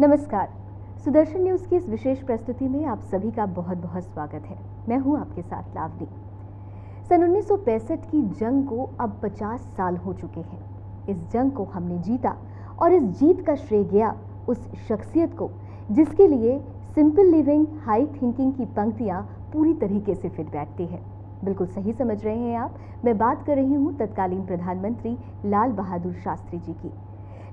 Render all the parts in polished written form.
नमस्कार। सुदर्शन न्यूज़ की इस विशेष प्रस्तुति में आप सभी का बहुत बहुत स्वागत है। मैं हूं आपके साथ लावनी। सन 1965 की जंग को अब 50 साल हो चुके हैं। इस जंग को हमने जीता और इस जीत का श्रेय गया उस शख्सियत को जिसके लिए सिंपल लिविंग हाई थिंकिंग की पंक्तियां पूरी तरीके से फिट बैठती है। बिल्कुल सही समझ रहे हैं आप। मैं बात कर रही हूं तत्कालीन प्रधानमंत्री लाल बहादुर शास्त्री जी की।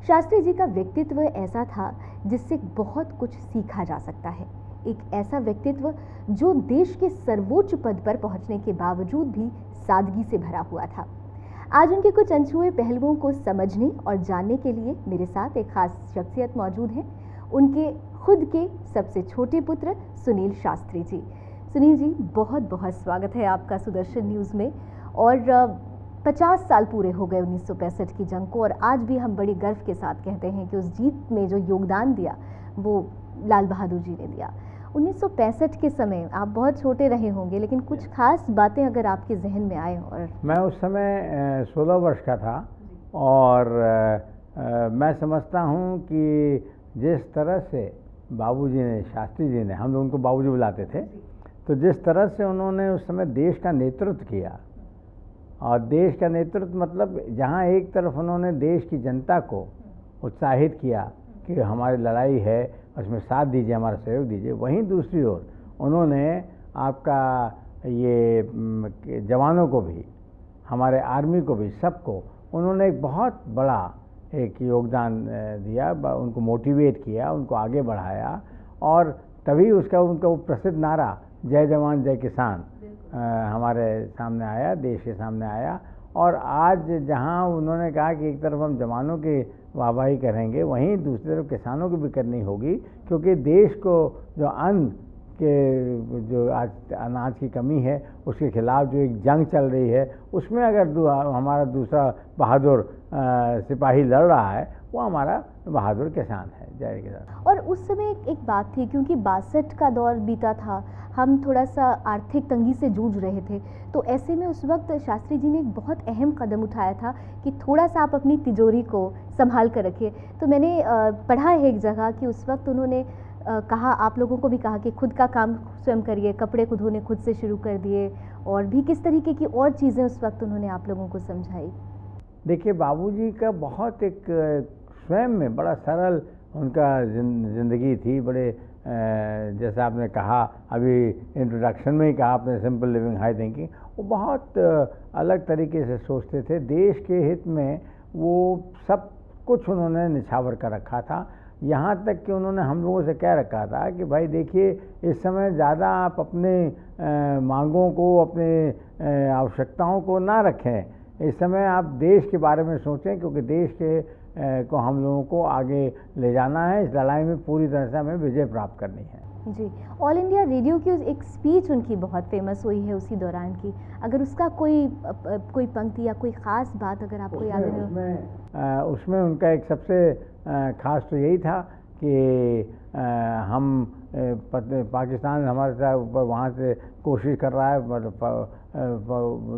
शास्त्री जी का व्यक्तित्व ऐसा था जिससे बहुत कुछ सीखा जा सकता है। एक ऐसा व्यक्तित्व जो देश के सर्वोच्च पद पर पहुंचने के बावजूद भी सादगी से भरा हुआ था। आज उनके कुछ अनछुए पहलुओं को समझने और जानने के लिए मेरे साथ एक खास शख्सियत मौजूद है, उनके खुद के सबसे छोटे पुत्र सुनील शास्त्री जी। सुनील जी, बहुत बहुत स्वागत है आपका सुदर्शन न्यूज़ में। और 50 साल पूरे हो गए 1965 की जंग को, और आज भी हम बड़ी गर्व के साथ कहते हैं कि उस जीत में जो योगदान दिया वो लाल बहादुर जी ने दिया। 1965 के समय आप बहुत छोटे रहे होंगे, लेकिन कुछ खास बातें अगर आपके जहन में आए। और मैं उस समय 16 वर्ष का था और मैं समझता हूँ कि जिस तरह से बाबूजी ने, शास्त्री जी ने, हम लोग उनको बाबूजी बुलाते थे, तो जिस तरह से उन्होंने उस समय देश का नेतृत्व किया, और देश का नेतृत्व मतलब जहाँ एक तरफ उन्होंने देश की जनता को उत्साहित किया कि हमारी लड़ाई है, उसमें साथ दीजिए, हमारा सहयोग दीजिए, वहीं दूसरी ओर उन्होंने आपका ये जवानों को भी, हमारे आर्मी को भी, सबको उन्होंने एक बहुत बड़ा एक योगदान दिया, उनको मोटिवेट किया, उनको आगे बढ़ाया। और तभी उनका वो प्रसिद्ध नारा जय जवान जय किसान हमारे सामने आया, देश के सामने आया। और आज जहां उन्होंने कहा कि एक तरफ हम जवानों की वाहवाही करेंगे, वहीं दूसरी तरफ किसानों की भी करनी होगी, क्योंकि देश को जो अन्न के जो आज अनाज की कमी है उसके खिलाफ जो एक जंग चल रही है, उसमें अगर हमारा दूसरा बहादुर सिपाही लड़ रहा है, वो हमारा बहादुर किसान है। जय किसान। और उस समय एक बात थी, क्योंकि 62 का दौर बीता था, हम थोड़ा सा आर्थिक तंगी से जूझ रहे थे, तो ऐसे में उस वक्त शास्त्री जी ने एक बहुत अहम कदम उठाया था कि थोड़ा सा आप अपनी तिजोरी को संभाल कर रखिए। तो मैंने पढ़ा है एक जगह कि उस वक्त उन्होंने कहा, आप लोगों को भी कहा कि खुद का काम स्वयं करिए, कपड़े को धोने खुद से शुरू कर दिए, और भी किस तरीके की और चीज़ें उस वक्त उन्होंने आप लोगों को समझाई। देखिए, बाबूजी का बहुत एक स्वयं में बड़ा सरल उनका ज़िंदगी थी। बड़े जैसा आपने कहा, अभी इंट्रोडक्शन में ही कहा आपने, सिंपल लिविंग हाई थिंकिंग, वो बहुत अलग तरीके से सोचते थे। देश के हित में वो सब कुछ उन्होंने निछावर कर रखा था। यहाँ तक कि उन्होंने हम लोगों से कह रखा था कि भाई देखिए, इस समय ज़्यादा आप अपने मांगों को, अपने आवश्यकताओं को ना रखें। इस समय आप देश के बारे में सोचें, क्योंकि देश के को हम लोगों को आगे ले जाना है। इस लड़ाई में पूरी तरह से हमें विजय प्राप्त करनी है। जी, ऑल इंडिया रेडियो की एक स्पीच उनकी बहुत फेमस हुई है उसी दौरान की। अगर उसका कोई पंक्ति या कोई ख़ास बात अगर आपको याद है। उसमें उनका एक सबसे ख़ास तो यही था कि हम पाकिस्तान हमारे साथ ऊपर वहाँ से कोशिश कर रहा है,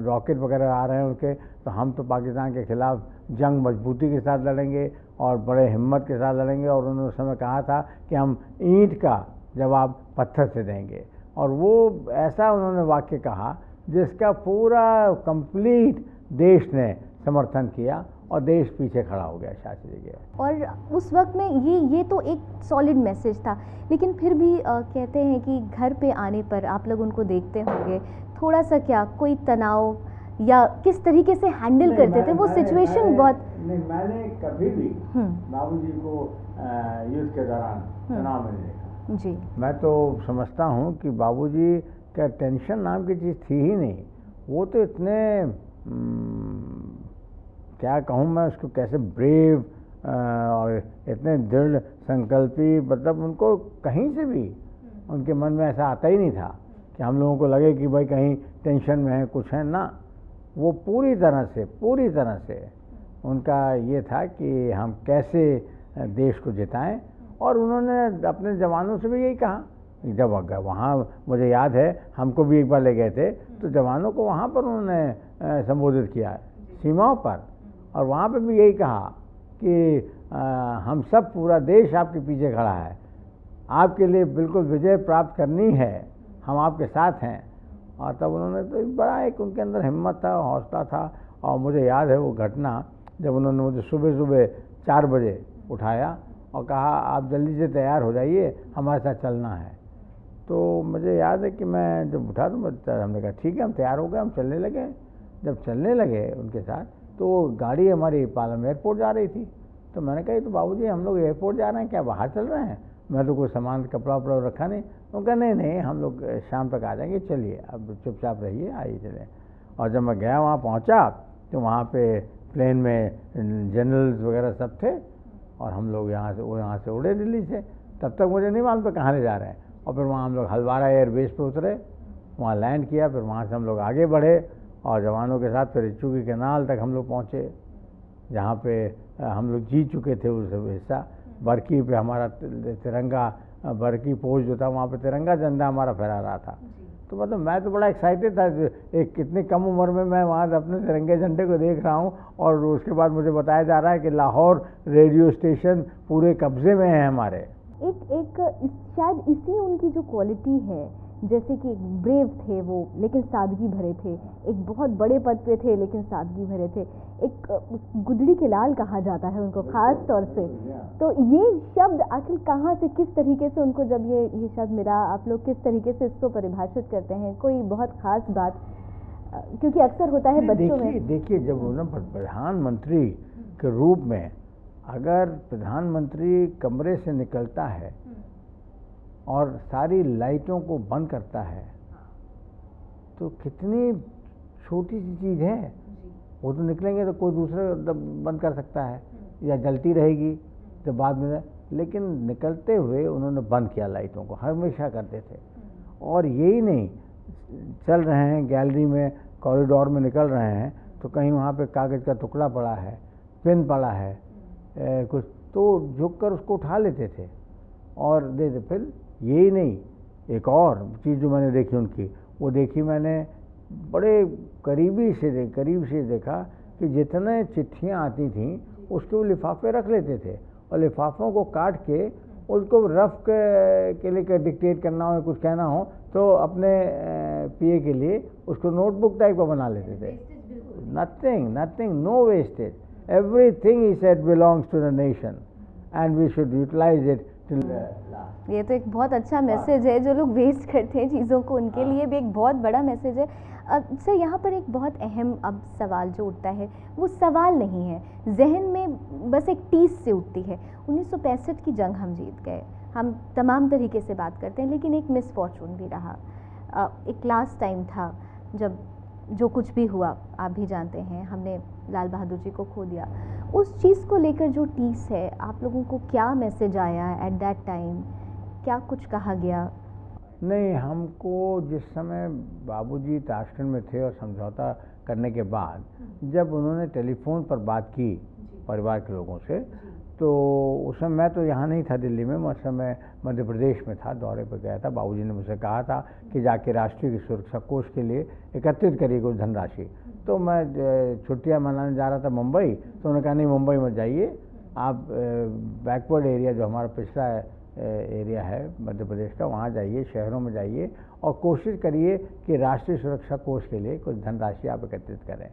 रॉकेट वगैरह आ रहे हैं उनके, तो हम तो पाकिस्तान के खिलाफ जंग मजबूती के साथ लड़ेंगे और बड़े हिम्मत के साथ लड़ेंगे। और उन्होंने उस समय कहा था कि हम ईंट का जवाब पत्थर से देंगे। और वो ऐसा उन्होंने वाक्य कहा जिसका पूरा कंप्लीट देश ने समर्थन किया और देश पीछे खड़ा हो गया शास्त्री जी के। और उस वक्त में ये तो एक सॉलिड मैसेज था, लेकिन फिर भी कहते हैं कि घर पे आने पर आप लोग उनको देखते होंगे, थोड़ा सा क्या कोई तनाव या किस तरीके से हैंडल करते थे वो सिचुएशन। बहुत नहीं, मैंने कभी भी बाबूजी को युद्ध के दौरान तनाव में नहीं देखा। जी, मैं तो समझता हूँ कि बाबूजी का टेंशन नाम की चीज़ थी ही नहीं। वो तो इतने क्या कहूँ मैं उसको, कैसे ब्रेव और इतने दृढ़ संकल्पी, मतलब उनको कहीं से भी उनके मन में ऐसा आता ही नहीं था कि हम लोगों को लगे कि भाई कहीं टेंशन में है, कुछ है ना। वो पूरी तरह से उनका ये था कि हम कैसे देश को जिताएं। और उन्होंने अपने जवानों से भी यही कहा। जब वहाँ मुझे याद है, हमको भी एक बार ले गए थे, तो जवानों को वहाँ पर उन्होंने संबोधित किया सीमाओं पर, और वहाँ पे भी यही कहा कि हम सब, पूरा देश आपके पीछे खड़ा है, आपके लिए बिल्कुल विजय प्राप्त करनी है, हम आपके साथ हैं। और तब उन्होंने तो बड़ा एक उनके अंदर हिम्मत था, हौसला था। और मुझे याद है वो घटना जब उन्होंने मुझे सुबह सुबह 4 बजे उठाया और कहा आप जल्दी से तैयार हो जाइए, हमारे साथ चलना है। तो मुझे याद है कि मैं जब उठा तो हमने कहा ठीक है, हम तैयार हो गए, हम चलने लगे। जब चलने लगे उनके साथ तो गाड़ी हमारी पालम एयरपोर्ट जा रही थी। तो मैंने कहा तो बाबूजी हम लोग एयरपोर्ट जा रहे हैं, क्या बाहर चल रहे हैं? मैं तो कोई सामान कपड़ा वपड़ा रखा नहीं। तो कहा नहीं नहीं, हम लोग शाम तक आ जाएंगे, चलिए अब चुपचाप रहिए, आइए चले। और जब मैं गया वहाँ पहुँचा तो वहाँ पे प्लेन में जनरल्स वगैरह सब थे और हम लोग यहाँ से उड़े दिल्ली से। तब तक मुझे नहीं मालूम था कहाँ ले जा रहे हैं। और फिर वहाँ हम लोग हल्द्वारा एयरबेस पे उतरे, वहाँ लैंड किया, फिर वहाँ से हम लोग आगे बढ़े और जवानों के साथ फिर इच्छू की कैनाल तक हम लोग पहुँचे, जहाँ पे हम लोग जीत चुके थे उस हिस्सा। बरकी पे हमारा तिरंगा, बरकी पोस्ट जो था वहाँ पे तिरंगा झंडा हमारा फहरा रहा था। तो मतलब मैं तो बड़ा एक्साइटेड था, एक कितनी कम उम्र में मैं वहाँ अपने तिरंगे झंडे को देख रहा हूँ। और उसके बाद मुझे बताया जा रहा है कि लाहौर रेडियो स्टेशन पूरे कब्जे में है हमारे। शायद इसी उनकी जो क्वालिटी है, जैसे कि एक ब्रेव थे वो लेकिन सादगी भरे थे, एक बहुत बड़े पद पे थे लेकिन सादगी भरे थे, एक गुदड़ी के लाल कहा जाता है उनको खास तौर से। तो ये शब्द आखिर कहाँ से, किस तरीके से उनको जब ये शब्द मिला, आप लोग किस तरीके से इसको परिभाषित करते हैं? कोई बहुत खास बात, क्योंकि अक्सर होता है बच्चों में। देखिए जब उन्होंने प्रधानमंत्री के रूप में, अगर प्रधानमंत्री कमरे से निकलता है और सारी लाइटों को बंद करता है तो कितनी छोटी सी चीज़ है। वो तो निकलेंगे तो कोई दूसरा बंद कर सकता है या जलती रहेगी तो बाद में, लेकिन निकलते हुए उन्होंने बंद किया लाइटों को, हमेशा करते थे। और यही नहीं, चल रहे हैं गैलरी में, कॉरिडोर में निकल रहे हैं तो कहीं वहाँ पे कागज़ का टुकड़ा पड़ा है, पेन पड़ा है, कुछ तो झुक कर उसको उठा लेते थे और दे दे। फिर यही नहीं, एक और चीज़ जो मैंने देखी उनकी, वो देखी मैंने बड़े करीब से देखा कि जितने चिट्ठियाँ आती थीं उसके वो लिफाफे रख लेते थे और लिफाफों को काट के उसको रफ के लिए डिक्टेट करना हो, कुछ कहना हो तो अपने पीए के लिए उसको नोटबुक टाइप का बना लेते थे। Nothing, no wastage, everything he said belongs to the nation and we should utilize it till the last। ये तो एक बहुत अच्छा मैसेज है, जो लोग वेस्ट करते हैं चीज़ों को उनके लिए भी एक बहुत बड़ा मैसेज है। सर यहाँ पर एक बहुत अहम अब सवाल जो उठता है, वो सवाल नहीं है, जहन में बस एक टीस से उठती है। 1965 की जंग हम जीत गए, हम तमाम तरीके से बात करते हैं, लेकिन एक मिसफॉर्चून भी रहा। एक लास्ट टाइम था जब जो कुछ भी हुआ आप भी जानते हैं, हमने लाल बहादुर जी को खो दिया। उस चीज़ को लेकर जो टीस है, आप लोगों को क्या मैसेज आया एट दैट टाइम, क्या कुछ कहा गया? नहीं, हमको जिस समय बाबूजी ताशकंद में थे और समझौता करने के बाद जब उन्होंने टेलीफोन पर बात की परिवार के लोगों से, तो उस समय मैं तो यहाँ नहीं था दिल्ली में, मैं उस समय मध्य प्रदेश में था, दौरे पर गया था। बाबूजी ने मुझे कहा था कि जाके राष्ट्रीय सुरक्षा कोष के लिए एकत्रित करिए कुछ धनराशि। तो मैं छुट्टियाँ मनाने जा रहा था मुंबई, तो उन्होंने कहा नहीं मुंबई मत जाइए, आप बैकवर्ड एरिया जो हमारा पिछड़ा एरिया है मध्य प्रदेश का, वहाँ जाइए, शहरों में जाइए और कोशिश करिए कि राष्ट्रीय सुरक्षा कोष के लिए कुछ धनराशि आप एकत्रित करें।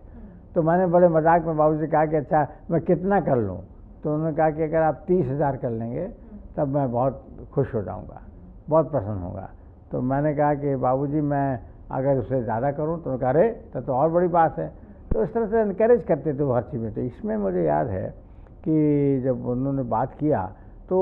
तो मैंने बड़े मजाक में बाबूजी से कहा कि अच्छा मैं कितना कर लूँ? तो उन्होंने कहा कि अगर आप 30,000 कर लेंगे तब मैं बहुत खुश हो जाऊँगा, बहुत प्रसन्न होगा। तो मैंने कहा कि बाबूजी मैं अगर उससे ज़्यादा करूँ, तो कहा अरे तो और बड़ी बात है। तो इस तरह से इनकरेज करते थे वो हर चीज़ में। तो इसमें मुझे याद है कि जब उन्होंने बात किया तो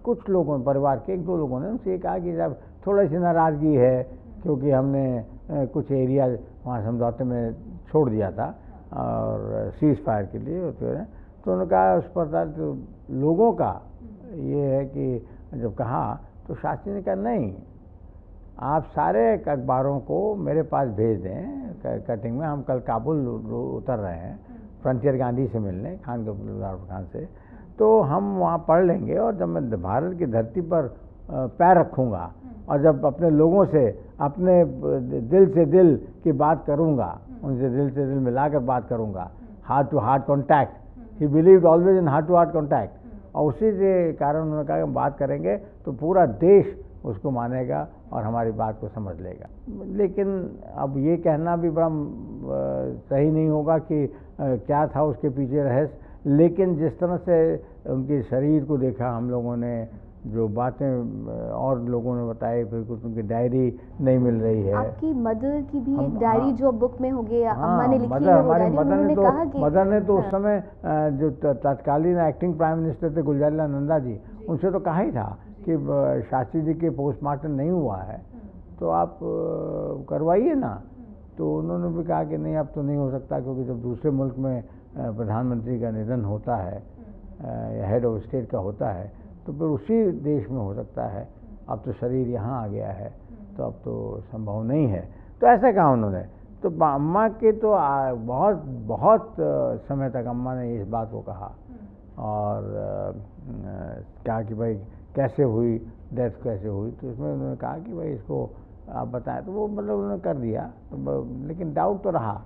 कुछ लोगों, परिवार के 1-2 लोगों ने उनसे ये कहा कि जब थोड़ी सी नाराज़गी है क्योंकि हमने कुछ एरिया वहाँ समझौते में छोड़ दिया था और सीज़ फायर के लिए, तो उन्होंने कहा उस पर तो लोगों का ये है कि जब कहा तो शास्त्री ने कहा नहीं, आप सारे अखबारों को मेरे पास भेज दें कटिंग में, हम कल काबुल उतर रहे हैं फ्रंटियर गांधी से मिलने, खान से, तो हम वहाँ पढ़ लेंगे और जब मैं भारत की धरती पर पैर रखूँगा और जब अपने लोगों से अपने दिल से दिल की बात करूँगा, उनसे दिल से दिल मिलाकर बात करूँगा, heart to heart contact, he believed always in heart to heart contact. और उसी के कारण उन्होंने कहा कि हम बात करेंगे तो पूरा देश उसको मानेगा और हमारी बात को समझ लेगा। लेकिन अब ये कहना भी बड़ा सही नहीं होगा कि क्या था उसके पीछे रहस्य, लेकिन जिस तरह से उनके शरीर को देखा हम लोगों ने, जो बातें और लोगों ने बताई, फिर कुछ उनकी डायरी नहीं मिल रही है। आपकी मदर की भी एक डायरी जो बुक में हो गया, अम्मा ने लिखी है वो डायरी, उन्होंने कहा कि मदर ने तो उस समय जो तत्कालीन एक्टिंग प्राइम मिनिस्टर थे गुलजारीलाल नंदा जी, उनसे तो कहा ही था कि शास्त्री जी के पोस्टमार्टम नहीं हुआ है तो आप करवाइए ना। तो उन्होंने भी कहा कि नहीं अब तो नहीं हो सकता, क्योंकि जब दूसरे मुल्क में प्रधानमंत्री का निधन होता है या हेड ऑफ स्टेट का होता है तो फिर उसी देश में हो सकता है, अब तो शरीर यहाँ आ गया है तो अब तो संभव नहीं है। तो ऐसा कहा उन्होंने। तो अम्मा के तो बहुत बहुत समय तक अम्मा ने इस बात को कहा और कहा कि भाई कैसे हुई, डेथ कैसे हुई। तो इसमें उन्होंने कहा कि भाई इसको आप बताएं, तो वो मतलब उन्होंने कर दिया, तो लेकिन डाउट तो रहा।